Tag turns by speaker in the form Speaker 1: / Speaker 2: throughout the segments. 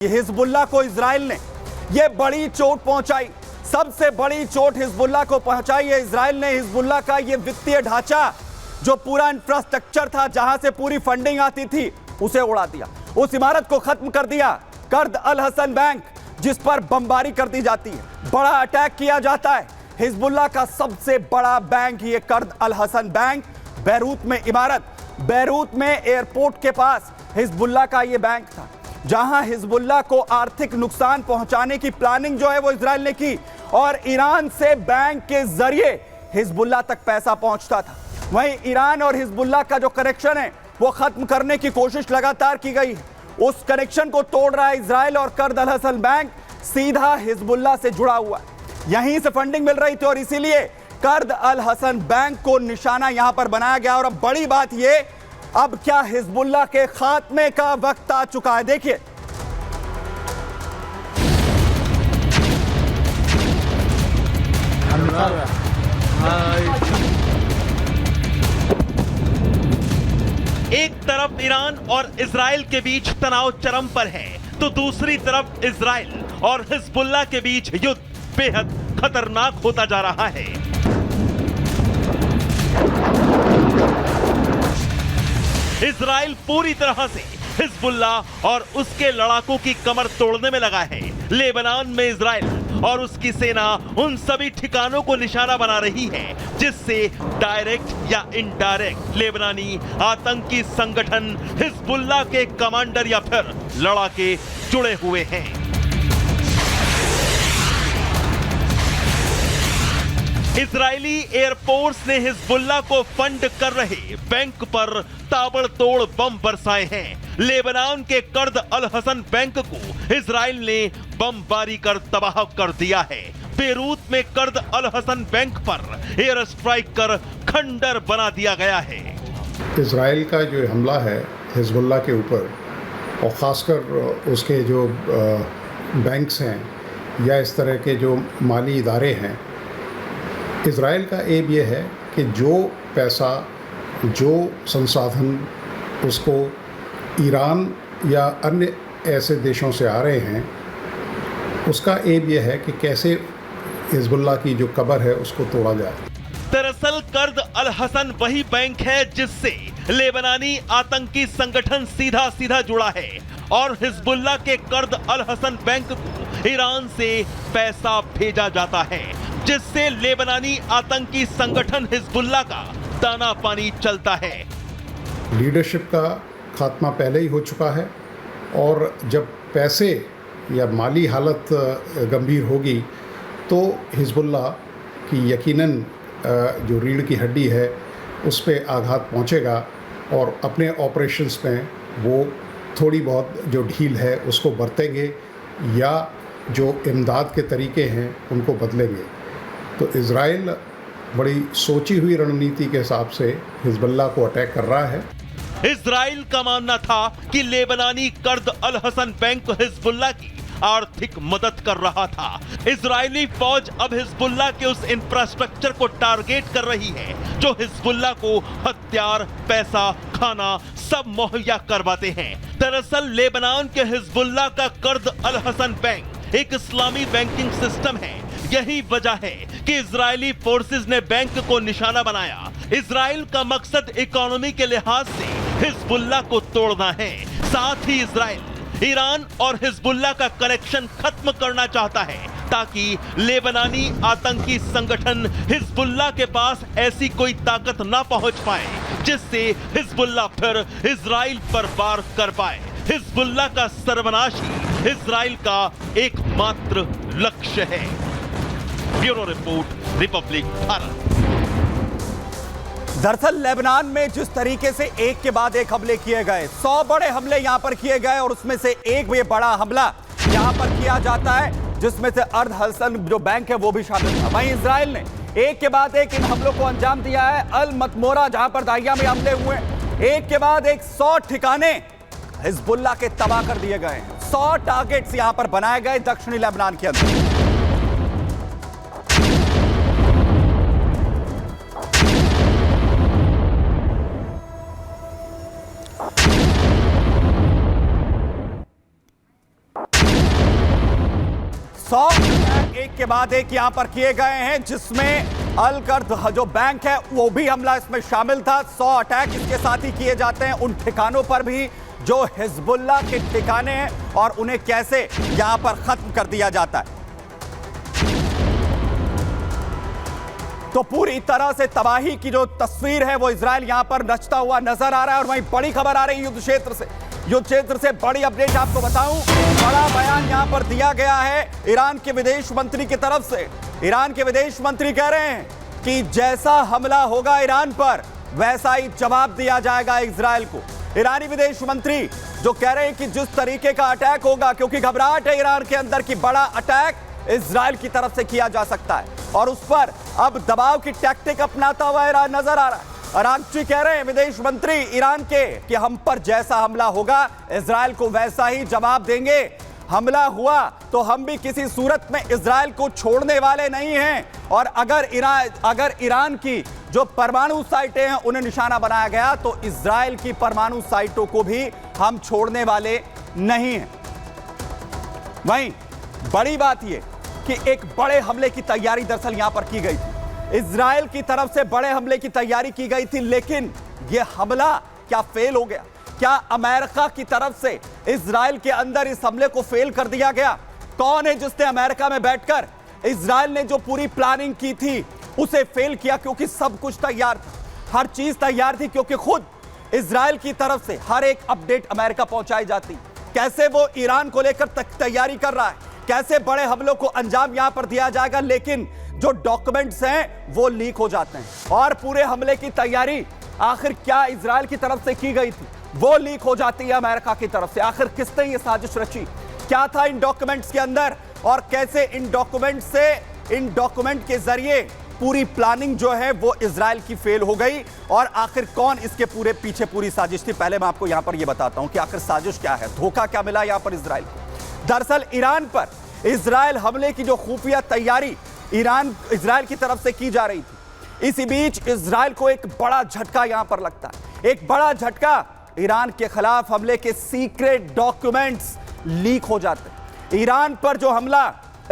Speaker 1: Hezbollah को Israel ने यह बड़ी चोट पहुंचाई। सबसे बड़ी चोट हिजबुल्लाह को पहुंचाई है इजराइल ने। हिजबुल्लाह का यह वित्तीय ढांचा, जो पूरा इंफ्रास्ट्रक्चर था, जहां से पूरी फंडिंग आती थी, उसे उड़ा दिया। उस इमारत को खत्म कर दिया। कर्द अल हसन बैंक, जिस पर बमबारी कर दी जाती है, बड़ा अटैक किया जाता है। हिजबुल्लाह का सबसे बड़ा बैंक ये कर्द अल हसन बैंक, बैरूत में इमारत, बैरूत में एयरपोर्ट के पास हिजबुल्लाह का यह बैंक था, जहां हिजबुल्लाह को आर्थिक नुकसान पहुंचाने की प्लानिंग जो है वो इजराइल ने की, और ईरान से बैंक के जरिए हिजबुल्लाह तक पैसा पहुंचता था। वहीं ईरान और हिजबुल्लाह का जो कनेक्शन है वो खत्म करने की कोशिश लगातार की गई है। उस कनेक्शन को तोड़ रहा है इजराइल, और कर्द अल हसन बैंक सीधा हिजबुल्लाह से जुड़ा हुआ है। यहीं से फंडिंग मिल रही थी, और इसीलिए कर्द अल हसन बैंक को निशाना यहां पर बनाया गया। और अब बड़ी बात यह, अब क्या हिजबुल्लाह के खात्मे का वक्त आ चुका है? देखिए,
Speaker 2: एक तरफ ईरान और इजराइल के बीच तनाव चरम पर है, तो दूसरी तरफ इजराइल और हिजबुल्लाह के बीच युद्ध बेहद खतरनाक होता जा रहा है। इजराइल पूरी तरह से हिजबुल्लाह और उसके लड़ाकों की कमर तोड़ने में लगा है। लेबनान में इजराइल और उसकी सेना उन सभी ठिकानों को निशाना बना रही है जिससे डायरेक्ट या इनडायरेक्ट लेबनानी आतंकी संगठन हिजबुल्लाह के कमांडर या फिर लड़ाके जुड़े हुए हैं। इजरायली एयरफोर्स ने हिजबुल्लाह को फंड कर रहे बैंक पर ताबड़तोड़ बम बरसाए हैं। लेबनान के कर्द अल हसन बैंक को इजराइल ने बमबारी कर तबाह कर दिया है। बेरूत में कर्द अल हसन बैंक पर एयर स्ट्राइक कर खंडर बना दिया गया है।
Speaker 3: इजराइल का जो हमला है हिजबुल्लाह के ऊपर, और ख़ासकर उसके जो बैंक्स हैं या इस तरह के जो माली इदारे हैं, इजराइल का एम ये है कि जो पैसा, जो संसाधन उसको ईरान या अन्य ऐसे देशों से आ रहे हैं, उसका एम ये है कि कैसे हिजबुल्लाह की जो कब्र है उसको तोड़ा जाए।
Speaker 2: दरअसल कर्द अल हसन वही बैंक है जिससे लेबनानी आतंकी संगठन सीधा सीधा जुड़ा है, और हिजबुल्लाह के कर्द अल हसन बैंक को ईरान से पैसा भेजा जाता है, जिससे लेबनानी आतंकी संगठन हिजबुल्लाह का दाना पानी चलता है।
Speaker 3: लीडरशिप का खात्मा पहले ही हो चुका है, और जब पैसे या माली हालत गंभीर होगी तो हिजबुल्लाह की यकीनन जो रीढ़ की हड्डी है उस पर आघात पहुंचेगा, और अपने ऑपरेशंस में वो थोड़ी बहुत जो ढील है उसको बरतेंगे या जो इमदाद के तरीके हैं उनको बदलेंगे। तो इजराइल बड़ी सोची हुई रणनीति के हिसाब से हिजबुल्लाह को अटैक कर रहा है।
Speaker 2: इजराइल का मानना था कि लेबनानी कर्द अल हसन बैंक हिजबुल्लाह की आर्थिक मदद कर रहा था। इजरायली फौज अब हिजबुल्लाह के उस इंफ्रास्ट्रक्चर को टारगेट कर रही है जो हिजबुल्लाह को हथियार, पैसा, खाना सब मुहैया करवाते हैं। दरअसल लेबनान के हिजबुल्लाह का कर्द अल हसन बैंक एक इस्लामी बैंकिंग सिस्टम है। यही वजह है कि इजरायली फोर्सेस ने बैंक को निशाना बनाया। इजराइल का मकसद इकोनॉमी के लिहाज से हिजबुल्लाह को तोड़ना है। साथ ही इजराइल ईरान और हिजबुल्लाह का कनेक्शन खत्म करना चाहता है, ताकि लेबनानी आतंकी संगठन हिजबुल्लाह के पास ऐसी कोई ताकत ना पहुंच पाए जिससे हिजबुल्लाह फिर इजराइल पर वार कर पाए। हिजबुल्लाह का सर्वनाश ही इजराइल का एकमात्र लक्ष्य है। Bureau report, Republic Bharat.
Speaker 1: दरअसल लेबनान में जिस तरीके से एक के बाद एक हमले किए गए, 100 बड़े हमले यहां पर किए गए, और उसमें से एक ये बड़ा हमला यहां पर किया जाता है जिसमें से अर्द हसन जो बैंक है वो भी शामिल था। वहीं इजराइल ने एक के बाद एक इन हमलों को अंजाम दिया है। अल मतमोरा जहां पर दाहिया में हमले हुए, एक के बाद एक 100 ठिकाने हिजबुल्लाह के तबाह कर दिए गए हैं। 100 टारगेट्स यहां पर बनाए गए दक्षिणी लेबनान के अंदर। 100 एक के बाद एक यहां पर किए गए हैं, जिसमें अल-कर्द जो बैंक है वो भी हमला इसमें शामिल था। 100 अटैक इसके साथ ही किए जाते हैं उन ठिकानों पर भी जो हिजबुल्लाह के ठिकाने हैं, और उन्हें कैसे यहां पर खत्म कर दिया जाता है। तो पूरी तरह से तबाही की जो तस्वीर है वो इजराइल यहां पर नचता हुआ नजर आ रहा है। और वहीं बड़ी खबर आ रही है युद्ध क्षेत्र से बड़ी अपडेट आपको बताऊं, बड़ा बयान यहां पर दिया गया है ईरान के विदेश मंत्री की तरफ से। ईरान के विदेश मंत्री कह रहे हैं कि जैसा हमला होगा ईरान पर वैसा ही जवाब दिया जाएगा इजराइल को। ईरानी विदेश मंत्री जो कह रहे हैं कि जिस तरीके का अटैक होगा, क्योंकि घबराहट है ईरान के अंदर की बड़ा अटैक इजराइल की तरफ से किया जा सकता है, और उस पर अब दबाव की टैक्टिक अपनाता हुआ ईरान नजर आ रहा है। अरागची कह रहे हैं विदेश मंत्री ईरान के कि हम पर जैसा हमला होगा इजराइल को वैसा ही जवाब देंगे। हमला हुआ तो हम भी किसी सूरत में इजराइल को छोड़ने वाले नहीं हैं, और अगर ईरान की जो परमाणु साइटें हैं उन्हें निशाना बनाया गया तो इजराइल की परमाणु साइटों को भी हम छोड़ने वाले नहीं हैं। वहीं बड़ी बात यह कि एक बड़े हमले की तैयारी दरअसल यहां पर की गई थी, इजराइल की तरफ से बड़े हमले की तैयारी की गई थी, लेकिन यह हमला क्या फेल हो गया? क्या अमेरिका की तरफ से इजराइल के अंदर इस हमले को फेल कर दिया गया? कौन है जिसने अमेरिका में बैठकर इजराइल ने जो पूरी प्लानिंग की थी उसे फेल किया? क्योंकि सब कुछ तैयार था, हर चीज तैयार थी, क्योंकि खुद इजराइल की तरफ से हर एक अपडेट अमेरिका पहुंचाई जाती, कैसे वो ईरान को लेकर तैयारी कर रहा है, कैसे बड़े हमलों को अंजाम यहां पर दिया जाएगा। लेकिन जो डॉक्यूमेंट्स हैं वो लीक हो जाते हैं, और पूरे हमले की तैयारी आखिर क्या इजराइल की तरफ से की गई थी वो लीक हो जाती है अमेरिका की तरफ से। आखिर किसने ये साजिश रची, क्या था इन डॉक्यूमेंट्स के अंदर, और कैसे इन डॉक्यूमेंट के जरिए पूरी प्लानिंग जो है वो इजराइल की फेल हो गई, और आखिर कौन इसके पूरे पीछे पूरी साजिश थी। पहले मैं आपको यहां पर यह बताता हूं कि आखिर साजिश क्या है, धोखा क्या मिला यहां पर इजराइल को। दरअसल ईरान पर इजराइल हमले की जो खुफिया तैयारी इजराइल की तरफ से की जा रही थी, इसी बीच इजराइल को एक बड़ा झटका यहां पर लगता है। एक बड़ा झटका, ईरान के खिलाफ हमले के सीक्रेट डॉक्यूमेंट्स लीक हो जाते हैं। ईरान पर जो हमला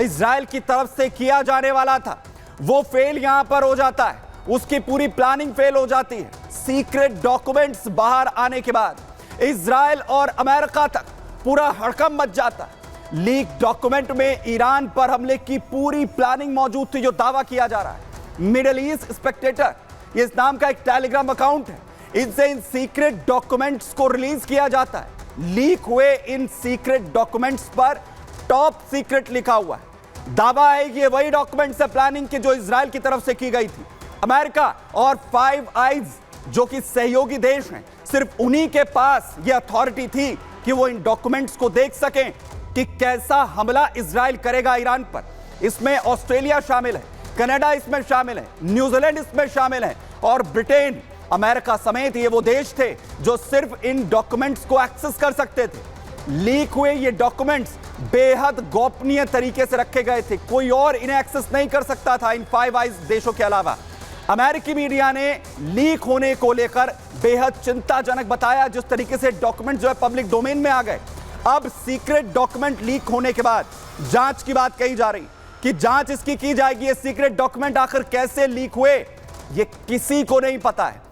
Speaker 1: इजराइल की तरफ से किया जाने वाला था वो फेल यहां पर हो जाता है, उसकी पूरी प्लानिंग फेल हो जाती है। सीक्रेट डॉक्यूमेंट्स बाहर आने के बाद इजराइल और अमेरिका तक पूरा हड़कंप मच जाता है। लीक डॉक्यूमेंट में ईरान पर हमले की पूरी प्लानिंग मौजूद थी, जो दावा किया जा रहा है। मिडिल ईस्ट स्पेक्टेटर इस नाम का एक टेलीग्राम अकाउंट है, इनसे इन सीक्रेट डॉक्यूमेंट्स को रिलीज किया जाता है। लीक हुए इन सीक्रेट डॉक्यूमेंट्स पर टॉप सीक्रेट लिखा हुआ है। दावा है कि ये वही डॉक्यूमेंट्स है प्लानिंग की जो इजराइल की तरफ से की गई थी। अमेरिका और फाइव आइज जो कि सहयोगी देश हैं, सिर्फ उन्हीं के पास ये अथॉरिटी थी कि वो इन डॉक्यूमेंट्स को देख सकें कि कैसा हमला इजराइल करेगा ईरान पर। इसमें ऑस्ट्रेलिया शामिल है, कनाडा इसमें शामिल है, न्यूजीलैंड इसमें शामिल है, और ब्रिटेन, अमेरिका समेत ये वो देश थे जो सिर्फ इन डॉक्यूमेंट्स को एक्सेस कर सकते थे। लीक हुए ये डॉक्यूमेंट्स बेहद गोपनीय तरीके से रखे गए थे, कोई और इन्हें एक्सेस नहीं कर सकता था इन फाइव आइज देशों के अलावा। अमेरिकी मीडिया ने लीक होने को लेकर बेहद चिंताजनक बताया, जिस तरीके से डॉक्यूमेंट जो है पब्लिक डोमेन में आ गए। अब सीक्रेट डॉक्यूमेंट लीक होने के बाद जांच की बात कही जा रही कि जांच इसकी की जाएगी, ये सीक्रेट डॉक्यूमेंट आखिर कैसे लीक हुए ये किसी को नहीं पता है।